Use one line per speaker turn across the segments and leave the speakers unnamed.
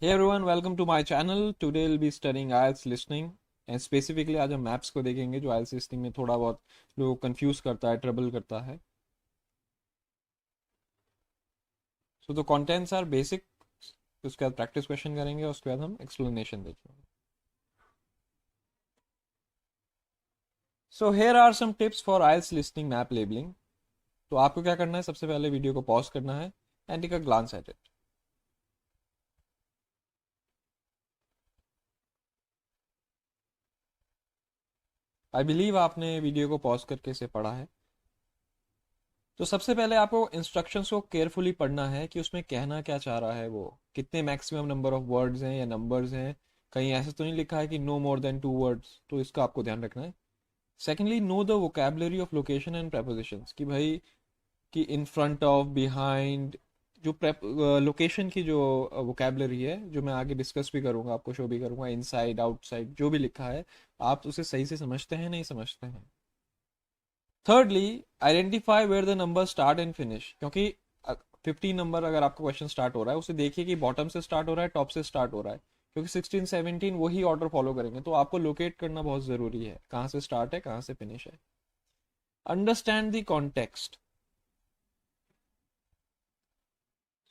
Hey everyone, welcome to my channel. Today we'll be studying IELTS listening and specifically आज हम maps को देखेंगे जो IELTS listening में थोड़ा बहुत लोग कंफ्यूज करता है, ट्रबल करता है. So the contents are basic. उसके बाद प्रैक्टिस क्वेश्चन करेंगे और उसके बाद हम एक्सप्लेनेशन देखेंगे. So here are some tips for IELTS listening map labeling. तो आपको क्या करना है, सबसे पहले वीडियो को पॉज करना है and take a glance at it. I believe आपने वीडियो को पॉज करके इसे पढ़ा है. तो सबसे पहले आपको इंस्ट्रक्शंस को केयरफुली पढ़ना है कि उसमें कहना क्या चाह रहा है, वो कितने मैक्सिमम नंबर ऑफ वर्ड्स हैं या नंबर्स हैं. कहीं ऐसे तो नहीं लिखा है कि नो मोर देन 2 वर्ड्स, तो इसका आपको ध्यान रखना है. Secondly, know the vocabulary of location and prepositions कि भाई कि इन फ्रंट ऑफ, बिहाइंड, जो लोकेशन की जो वोकेबलरी है, जो मैं आगे डिस्कस भी करूंगा, आपको शो भी करूंगा, इनसाइड आउटसाइड जो भी लिखा है, आप उसे सही से समझते हैं नहीं समझते हैं. Thirdly, identify where the number start and finish, क्योंकि 15 नंबर अगर आपका क्वेश्चन स्टार्ट हो रहा है, उसे देखिए कि बॉटम से स्टार्ट हो रहा है, टॉप से स्टार्ट हो रहा है, क्योंकि 16 17 वही ऑर्डर फॉलो करेंगे. तो आपको लोकेट करना बहुत जरूरी है, कहाँ से स्टार्ट है कहाँ से फिनिश है. Understand the context.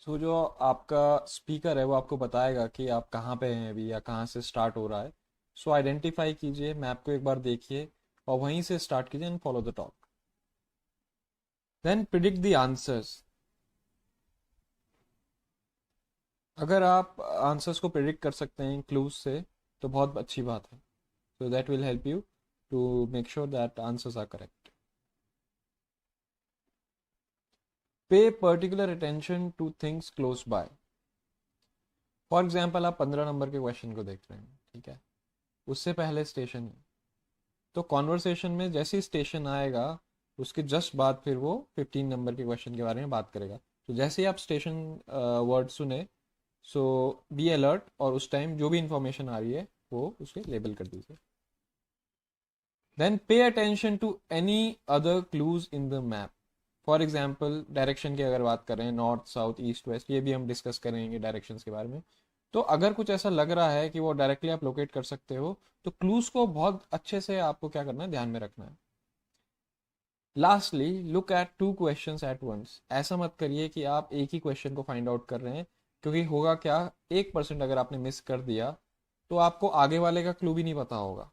सो जो आपका स्पीकर है वो आपको बताएगा कि आप कहाँ पे हैं अभी या कहाँ से स्टार्ट हो रहा है. सो आइडेंटिफाई कीजिए, मैप को एक बार देखिए और वहीं से स्टार्ट कीजिए and follow the talk. Then predict the answers. अगर आप आंसर्स को प्रिडिक्ट कर सकते हैं क्लूज से तो बहुत अच्छी बात है. So that will help you to make sure that answers are correct. Pay particular attention to things close by. For example, आप 15 नंबर के क्वेश्चन को देख रहे हैं, ठीक है, उससे पहले स्टेशन है, तो कॉन्वर्सेशन में जैसे ही स्टेशन आएगा उसके जस्ट बाद फिर वो 15 नंबर के क्वेश्चन के बारे में बात करेगा. तो जैसे ही आप स्टेशन वर्ड सुने, सो बी अलर्ट और उस टाइम जो भी इंफॉर्मेशन आ रही है वो उसके लेबल कर दीजिए. Then pay attention to any other clues in the map. For example, direction की अगर बात करें, नॉर्थ साउथ ईस्ट वेस्ट, ये भी हम डिस्कस करेंगे डायरेक्शन के बारे में. तो अगर कुछ ऐसा लग रहा है कि वो डायरेक्टली आप लोकेट कर सकते हो, तो क्लूज को बहुत अच्छे से आपको क्या करना है, ध्यान में रखना है. Lastly, look at two question at once. ऐसा मत करिए कि आप एक ही क्वेश्चन को फाइंड आउट कर रहे हैं, क्योंकि होगा क्या, 1% अगर आपने मिस कर दिया तो आपको आगे वाले का क्लू भी नहीं पता होगा.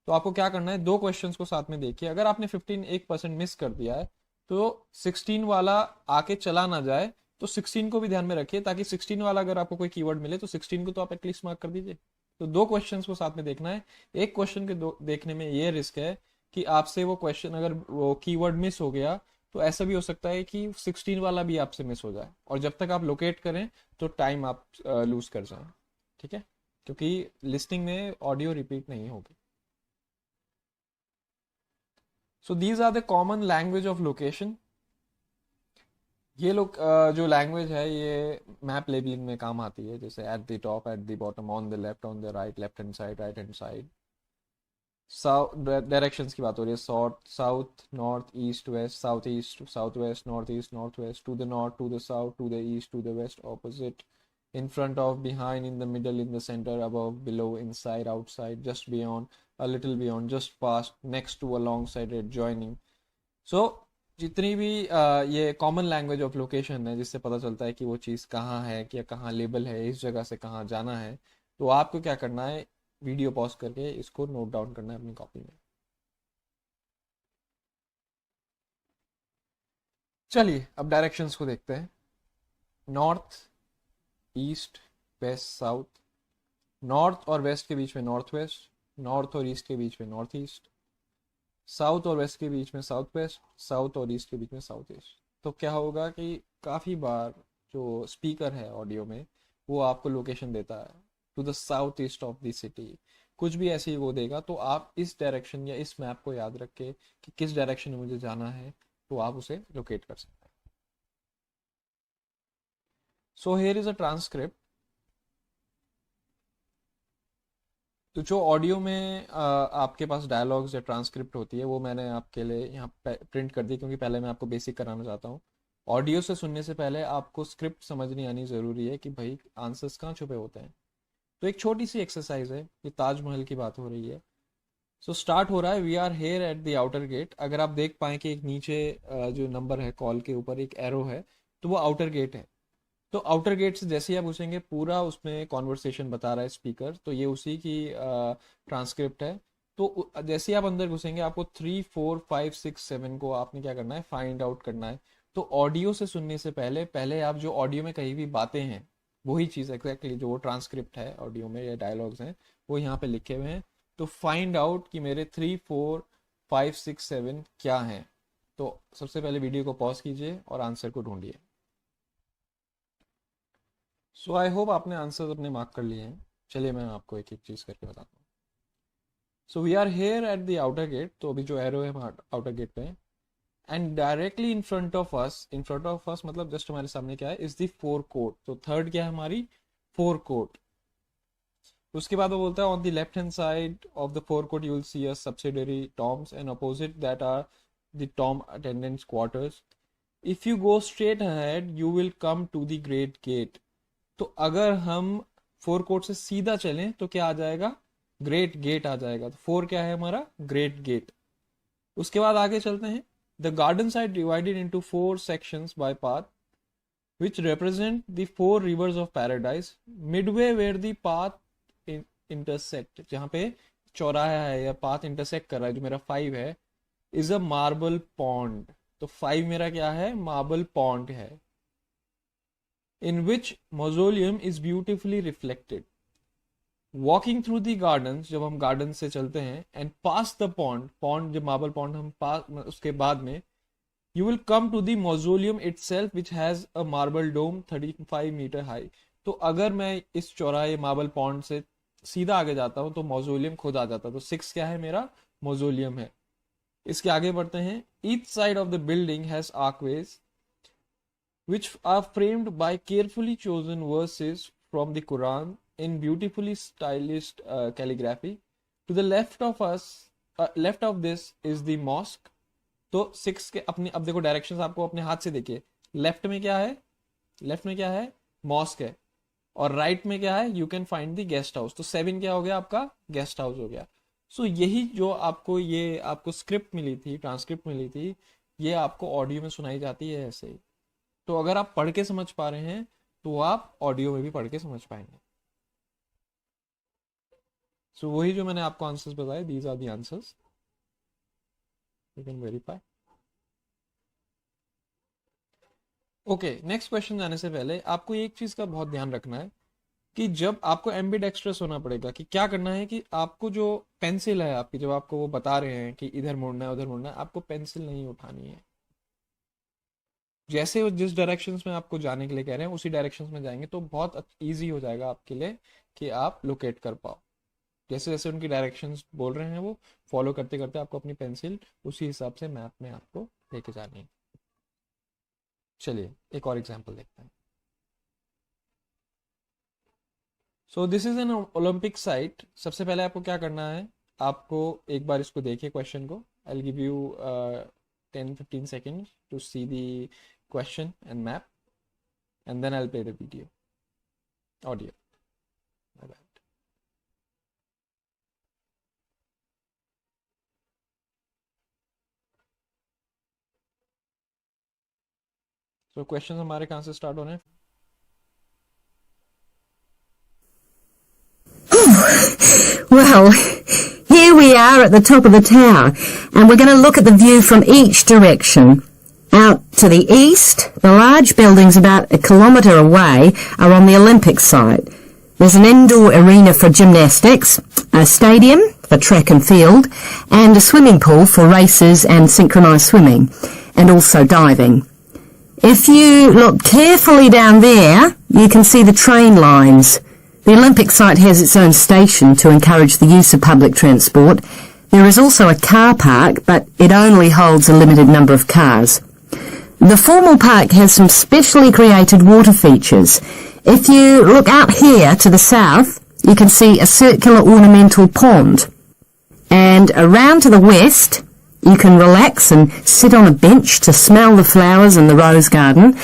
तो आपको क्या करना है, दो क्वेश्चंस को साथ में देखिए. अगर आपने 1% मिस कर दिया है तो 16 वाला आके चला ना जाए, तो 16 को भी ध्यान में रखिए, ताकि 16 वाला अगर आपको कोई कीवर्ड मिले तो 16 को तो आप एटलीस्ट मार्क कर दीजिए. तो दो क्वेश्चंस को साथ में देखना है. एक क्वेश्चन के दो देखने में ये रिस्क है कि आपसे वो क्वेश्चन, अगर वो कीवर्ड मिस हो गया, तो ऐसा भी हो सकता है कि 16 वाला भी आपसे मिस हो जाए, और जब तक आप लोकेट करें तो टाइम आप लूज कर जाएं. ठीक है, क्योंकि लिस्टिंग में ऑडियो रिपीट नहीं होगी. So these are the common language of location. ये लोग जो लैंग्वेज है ये मैप लेबलिंग में काम आती है, जैसे at the top, at the bottom, on the left, on the right, left hand side, right hand side. South directions की बात हो रही है, south south, north east west, south east south west, north east north west, to the north, to the south, to the east, to the west, opposite, in front of, behind, in the middle, in the center, above, below, inside, outside, just beyond, a little beyond, just past, next to, alongside, adjoining. सो जितनी भी ये common language of location है, जिससे पता चलता है कि वो चीज़ कहाँ है, कि कहाँ लेबल है, इस जगह से कहाँ जाना है, तो आपको क्या करना है, वीडियो पॉज करके इसको नोट डाउन करना है अपनी कॉपी में. चलिए अब डायरेक्शंस को देखते हैं. North, east, west, south. North और वेस्ट के बीच में नॉर्थ वेस्ट, नॉर्थ और ईस्ट के बीच में नॉर्थ ईस्ट, साउथ और वेस्ट के बीच में साउथ वेस्ट, साउथ और ईस्ट के बीच में साउथ ईस्ट. तो क्या होगा कि काफ़ी बार जो स्पीकर है ऑडियो में, वो आपको लोकेशन देता है to the south east of the city, कुछ भी ऐसे ही वो देगा. तो आप इस डायरेक्शन या इस मैप को याद रख के कि किस डायरेक्शन में मुझे जाना है, तो आप उसे लोकेट कर सकते हैं. So here is a transcript. तो जो ऑडियो में आपके पास डायलॉग्स या ट्रांसक्रिप्ट होती है, वो मैंने आपके लिए यहाँ प्रिंट कर दी, क्योंकि पहले मैं आपको बेसिक कराना चाहता हूँ. ऑडियो से सुनने से पहले आपको स्क्रिप्ट समझनी आनी ज़रूरी है कि भाई आंसर्स कहाँ छुपे होते हैं। तो एक छोटी सी एक्सरसाइज है, ये ताजमहल की बात हो रही है। सो स्टार्ट हो रहा है, we are here at the outer gate. अगर आप देख पाए कि एक नीचे जो नंबर है कॉल के ऊपर एक एरो है, तो वो आउटर गेट है। तो आउटर गेट से जैसे ही आप घुसेंगे पूरा उसमें कॉन्वर्सेशन बता रहा है स्पीकर, तो ये उसी की ट्रांसक्रिप्ट है। तो जैसे ही आप अंदर घुसेंगे आपको 3, 4, 5, 6, 7 को आपने क्या करना है, फाइंड आउट करना है। तो ऑडियो से सुनने से पहले पहले आप जो ऑडियो में कहीं भी बातें हैं वही चीज़ एग्जैक्टली जो वो ट्रांसक्रिप्ट है ऑडियो में या डायलॉग्स हैं वो यहाँ पे लिखे हुए हैं। तो फाइंड आउट कि मेरे 3, 4, 5, 6, 7 क्या हैं। तो सबसे पहले वीडियो को पॉज कीजिए और आंसर को ढूंढिए। सो आई होप आपने आंसर अपने मार्क कर लिए हैं। चलिए मैं आपको एक एक चीज़ करके बताता हूँ। So we are here at the outer gate, तो अभी जो एरो है आउटर गेट पे, and directly in front of us मतलब जस्ट हमारे सामने क्या है, इज द फोर कोर्ट। तो थर्ड क्या है हमारी, फोर कोर्ट। उसके बाद वो बोलता है on the left hand side of the four court you will see a subsidiary tombs and opposite that are the tomb attendants quarters. If you go straight ahead you will come to the great gate. तो अगर हम four court से सीधा चलें तो क्या आ जाएगा, great gate आ जाएगा। तो फोर क्या है हमारा, ग्रेट गेट। उसके बाद आगे चलते हैं। The gardens are divided into 4 sections by path which represent the 4 rivers of paradise. Midway where the path intersect, जहाँ पे चौराहा है या पाथ इंटरसेक्ट कर रहा है, जो मेरा 5 है, is a marble pond. तो 5 मेरा क्या है, मार्बल पॉन्ड है। in which mausoleum is beautifully reflected. Walking through the gardens, जब हम गार्डन से चलते हैं, and past the pond जब मार्बल पॉन्ड हम पास उसके बाद में, you will come to the mausoleum itself which has a marble dome 35 meter high. तो अगर मैं इस चौराहे मार्बल पॉन्ड से सीधा आगे जाता हूँ तो मौजोलियम खुद आ जाता है। तो 6 क्या है मेरा, मौजोलियम है। इसके आगे बढ़ते हैं। Each side of the building has archways which are framed by carefully chosen verses from the Quran in beautifully stylized calligraphy. To the left of this is the mosque. तो 6 के अपने, अब देखो डायरेक्शंस आपको अपने हाथ से देखिए। लेफ्ट में क्या है, मॉस्क है, और राइट में क्या है, you can find the guest house. तो 7 क्या हो गया आपका, गेस्ट हाउस हो गया। सो यही जो आपको स्क्रिप्ट मिली थी, ट्रांसक्रिप्ट मिली थी, ये आपको ऑडियो में सुनाई जाती है ऐसे ही। तो अगर आप पढ़ के समझ पा रहे हैं तो आप ऑडियो में भी पढ़ के समझ पाएंगे। सो वही जो मैंने आपको आंसर्स बताए, these are the answers, you can verify. Okay, next question जाने से पहले आपको एक चीज का बहुत ध्यान रखना है कि जब आपको एम्बिडेक्स्ट्रस होना पड़ेगा, कि क्या करना है कि आपको जो पेंसिल है आपकी, जब आपको वो बता रहे हैं कि इधर मुड़ना है उधर मुड़ना है, आपको पेंसिल नहीं उठानी है। जैसे जिस डायरेक्शंस में आपको जाने के लिए कह रहे हैं उसी डायरेक्शंस में जाएंगे तो बहुत इजी हो जाएगा आपके लिए कि आप लोकेट कर पाओ। जैसे जैसे उनकी डायरेक्शंस बोल रहे हैं वो फॉलो करते करते आपको अपनी पेंसिल उसी हिसाब से मैप में आपको लेके जानी है। चलिए एक और एग्जांपल देखते हैं। So this is an Olympic site. सबसे पहले आपको क्या करना है, आपको एक बार इसको देखिए क्वेश्चन को। I will give you 10-15 seconds to see the question and map, and then I'll play the audio. My bad. So questions हमारे कहाँ से start हो रहे हैं?
Well, here we are at the top of the tower, and we're going to look at the view from each direction. Out to the east, the large buildings about 1 kilometre away are on the Olympic site. There's an indoor arena for gymnastics, a stadium for track and field, and a swimming pool for races and synchronised swimming, and also diving. If you look carefully down there, you can see the train lines. The Olympic site has its own station to encourage the use of public transport. There is also a car park, but it only holds a limited number of cars. The formal park has some specially created water features. If you look out here to the south, you can see a circular ornamental pond. And around to the west, You can relax and sit on a bench to smell the flowers in the rose garden.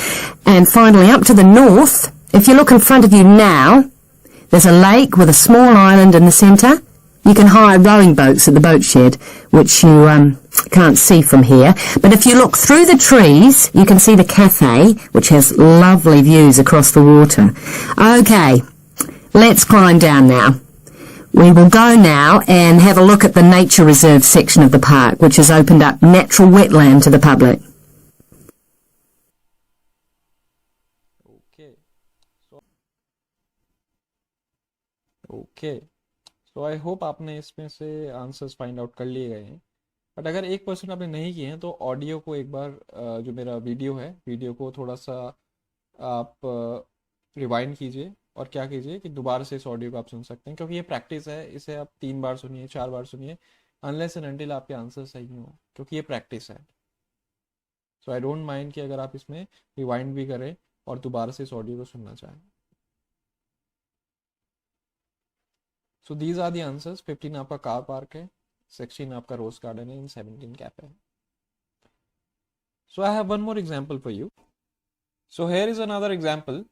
And finally, up to the north, if you look in front of you now, there's a lake with a small island in the centre. You can hire rowing boats at the boat shed, which you can't see from here. But if you look through the trees, you can see the cafe, which has lovely views across the water. Okay, let's climb down now. We will go now and have a look at the nature reserve section of the park, which has opened up natural wetland to the public.
Okay. So I hope आपने इसमें से answers find out कर लिए गए हैं. But अगर 1% आपने नहीं किए हैं तो ऑडियो को एक बार जो मेरा वीडियो है, वीडियो को थोड़ा सा आप रिवाइंड कीजिए और क्या कीजिए कि दोबारा से इस ऑडियो को आप सुन सकते हैं, क्योंकि ये प्रैक्टिस है. इसे आप 3 बार सुनिए, 4 बार सुनिए, अनलेस एंड अनटिल आपके आंसर सही हो, क्योंकि ये प्रैक्टिस है. सो आई डोंट माइंड कि अगर आप इसमें रिवाइंड भी करें और दोबारा से इस ऑडियो को सुनना चाहें. So these are the answers. 15 आपका कार पार्क है, 16 आपका रोज गार्डन है, एंड 17 कैप है. So I have one more example for you. So here is another example.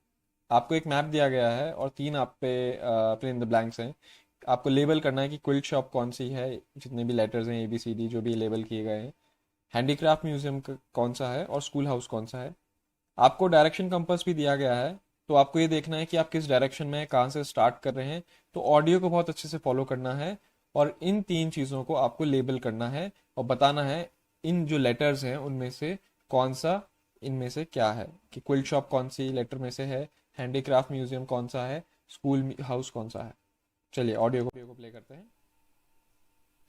आपको एक मैप दिया गया है और 3 आप पे फिल इन द ब्लैंक्स हैं. आपको लेबल करना है कि क्विल्ट शॉप कौन सी है, जितने भी लेटर्स हैं ABCD जो भी लेबल किए गए हैं. हैंडीक्राफ्ट म्यूजियम कौन सा है और स्कूल हाउस कौन सा है. आपको डायरेक्शन कंपास भी दिया गया है, तो आपको ये देखना है कि आप किस डायरेक्शन में कहाँ से स्टार्ट कर रहे हैं. तो ऑडियो को बहुत अच्छे से फॉलो करना है और इन 3 चीज़ों को आपको लेबल करना है और बताना है इन जो लेटर्स हैं उनमें से कौन सा इनमें से क्या है, कि क्विल्ट शॉप कौन सी लेटर में से है, हैंडीक्राफ्ट म्यूजियम कौन सा है, स्कूल हाउस कौन सा है. चलिए ऑडियो को प्ले करते हैं.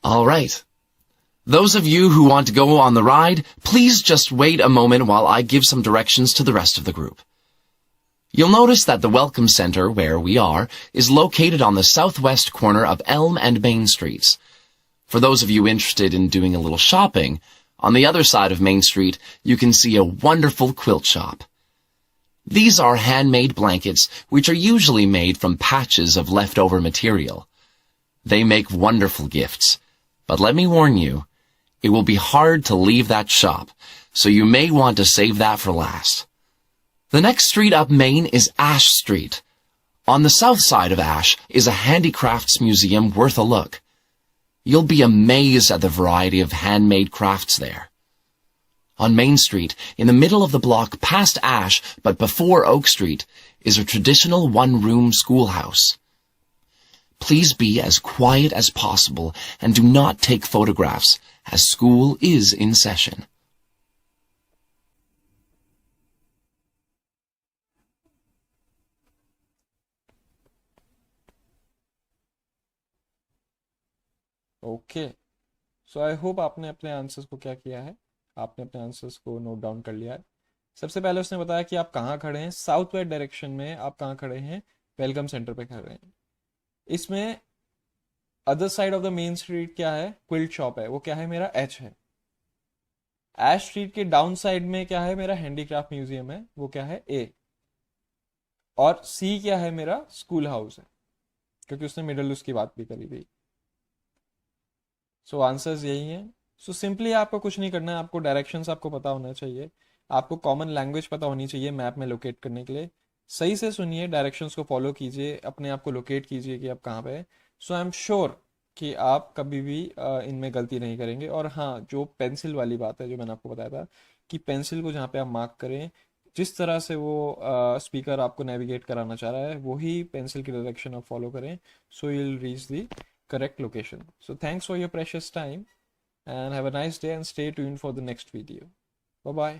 All right. Those of you who want to go on the ride, please just wait a moment while I give some directions to the rest of the group. You'll notice that the Welcome Center, where we are, is located on the southwest corner of Elm and Main Streets. For those of you interested in doing a little shopping, on the other side of Main Street, you can see a wonderful quilt shop. These are handmade blankets, which are usually made from patches of leftover material. They make wonderful gifts, but let me warn you, it will be hard to leave that shop, so you may want to save that for last. The next street up Main is Ash Street. On the south side of Ash is a handicrafts museum worth a look. You'll be amazed at the variety of handmade crafts there. On Main Street, in the middle of the block past Ash, but before Oak Street, is a traditional one-room schoolhouse. Please be as quiet as possible and do not take photographs, as school is in session.
Okay. So I hope आपने अपने answers को क्या किया है, आपने अपने answers को note down कर लिया है. सबसे पहले उसने बताया कि आप कहाँ खड़े हैं. साउथ वेस्ट डायरेक्शन में आप कहाँ खड़े हैं, वेलकम सेंटर पे खड़े हैं. इसमें other side of the main street क्या है, क्विल्ट शॉप है, वो क्या है, मेरा H है. एश स्ट्रीट के डाउन साइड में क्या है, मेरा हैंडीक्राफ्ट म्यूजियम है, वो क्या है, A. और C क्या है, मेरा स्कूल हाउस है, क्योंकि उसने मिडल उसकी बात भी करी थी. सो आंसर्स यही हैं. सो सिंपली आपको कुछ नहीं करना है, आपको डायरेक्शंस आपको पता होना चाहिए, आपको कॉमन लैंग्वेज पता होनी चाहिए मैप में लोकेट करने के लिए. सही से सुनिए, डायरेक्शंस को फॉलो कीजिए, अपने आप को लोकेट कीजिए कि आप कहाँ पे हैं. सो आई एम श्योर कि आप कभी भी इनमें गलती नहीं करेंगे. और हाँ, जो पेंसिल वाली बात है जो मैंने आपको बताया था कि पेंसिल को जहाँ पे आप मार्क करें, जिस तरह से वो स्पीकर आपको नेविगेट कराना चाह रहा है वही पेंसिल की डायरेक्शन आप फॉलो करें. So you will reach the correct location. So thanks for your precious time and have a nice day and stay tuned for the next video. Bye bye.